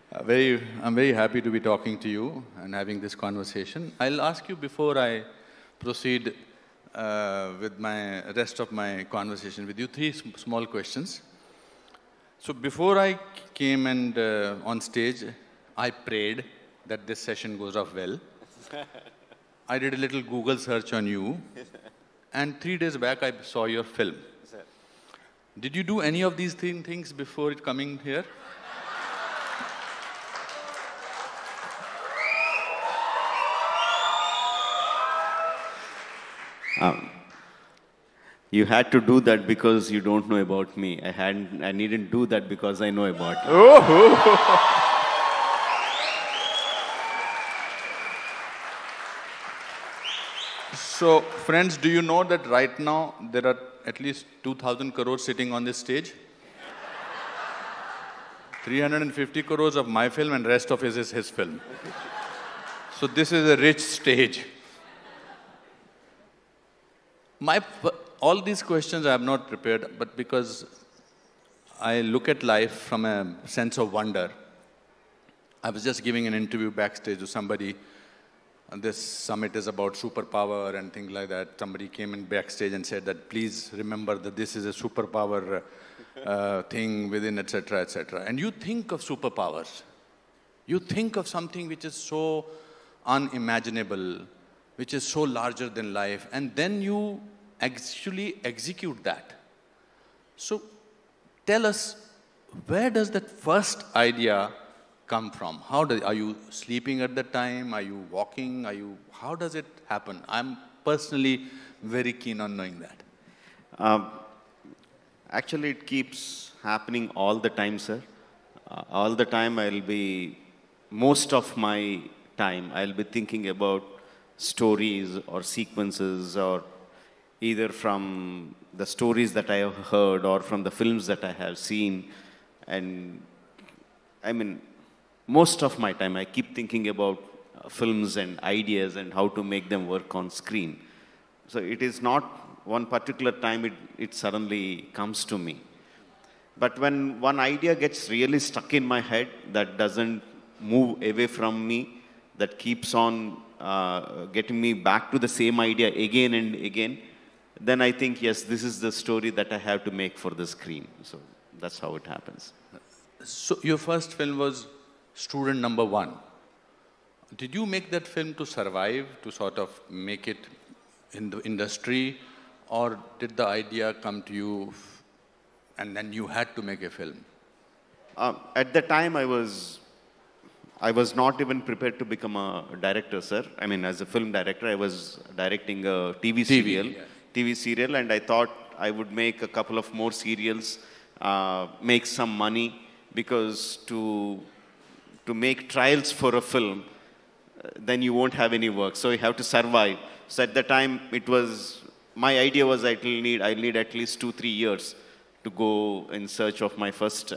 I'm very happy to be talking to you and having this conversation. I'll ask you before I proceed with my rest of my conversation with you, three small questions. So before I came and on stage, I prayed that this session goes off well. I did a little Google search on you, and 3 days back I saw your film. Sir. Did you do any of these things before coming here? You had to do that because you don't know about me. I needn't do that because I know about you. So, friends, do you know that right now there are at least 2,000 crores sitting on this stage? 350 crores of my film and rest of it is his film. So this is a rich stage. All these questions I have not prepared, but because I look at life from a sense of wonder. I was just giving an interview backstage to somebody. And this summit is about superpower and things like that. Somebody came in backstage and said that, please remember that this is a superpower thing within, etc., etc. And you think of superpowers. You think of something which is so unimaginable, which is so larger than life, and then you actually execute that. So tell us, where does that first idea come from? Are you sleeping at the time? Are you walking? How does it happen? I'm personally very keen on knowing that. Actually, it keeps happening all the time, sir. All the time most of my time, I'll be thinking about stories or sequences, or either from the stories that I have heard or from the films that I have seen. And I mean, most of my time, I keep thinking about films and ideas and how to make them work on screen. So it is not one particular time it suddenly comes to me. But when one idea gets really stuck in my head, that doesn't move away from me, that keeps on getting me back to the same idea again and again, then I think, yes, this is the story that I have to make for the screen. So that's how it happens. So your first film was Student Number 1. Did you make that film to survive, to sort of make it in the industry, or did the idea come to you and then you had to make a film? At the time, I was not even prepared to become a director, sir. I mean, as a film director, I was directing a TV serial, and I thought I would make a couple of more serials, make some money, because to make trials for a film, then you won't have any work. So you have to survive. So at the time, my idea was I'll need at least 2-3 years to go in search of my first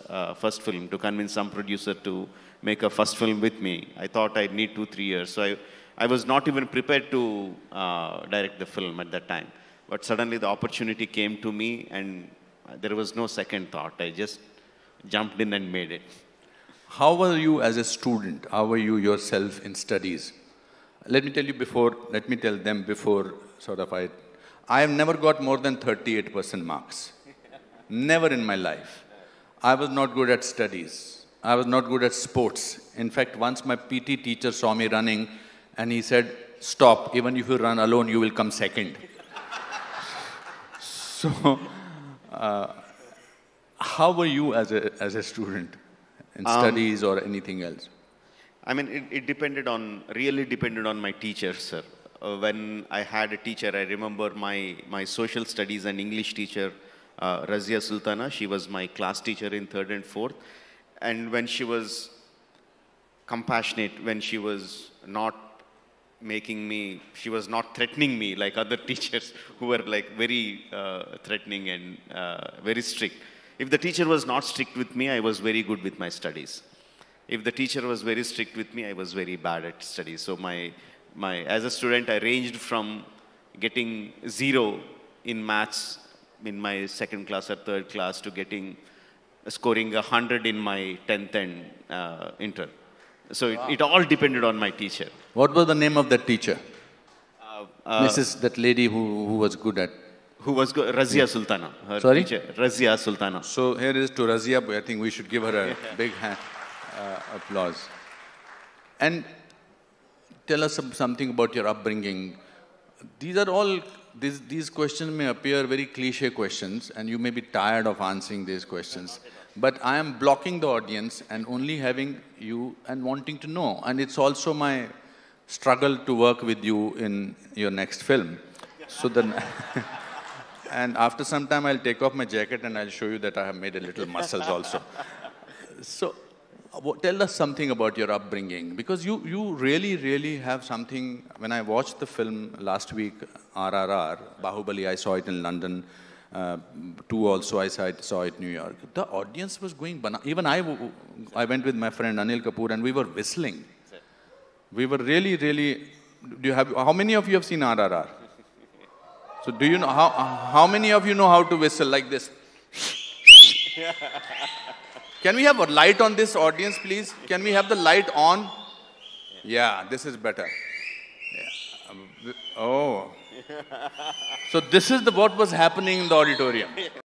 film, to convince some producer to make a first film with me. I thought I'd need 2-3 years. So I was not even prepared to direct the film at that time. But suddenly the opportunity came to me, and there was no second thought. I just jumped in and made it. How were you as a student? How were you yourself in studies? Let me tell them before I have never got more than 38% marks. Never in my life. I was not good at studies. I was not good at sports. In fact, once my PT teacher saw me running and he said, stop, even if you run alone, you will come second. So, how were you as a student in studies or anything else? I mean, it really depended on my teacher, sir. When I had a teacher, I remember my social studies and English teacher, Razia Sultana. She was my class teacher in 3rd and 4th. And when she was compassionate, when she was not she was not threatening me like other teachers who were like very threatening and very strict. If the teacher was not strict with me, I was very good with my studies. If the teacher was very strict with me, I was very bad at studies. So as a student, I ranged from getting 0 in maths in my 2nd class or 3rd class to getting scoring 100 in my 10th and inter. So it all depended on my teacher. What was the name of that teacher? Uh, That lady who was good at. who was Razia Sultana. Her Sorry? teacher, Razia Sultana. So here is to Razia. I think we should give her a big applause. And tell us something about your upbringing. These are all, these questions may appear very cliche questions and you may be tired of answering these questions. But I am blocking the audience and only having you and wanting to know. And it's also my struggle to work with you in your next film. So then, and after some time I'll take off my jacket and I'll show you that I have made a little muscles also. So, tell us something about your upbringing, because you really have something. When I watched the film last week, RRR, Bahubali, I saw it in London, 2 also I saw it in New York. The audience was going bananas. Even I went with my friend Anil Kapoor and we were whistling. We were really, do you have, how many of you have seen RRR? So do you know, how many of you know how to whistle like this? Can we have a light on this audience, please? Can we have the light on? Yeah, this is better. Yeah. Oh. So this is what was happening in the auditorium.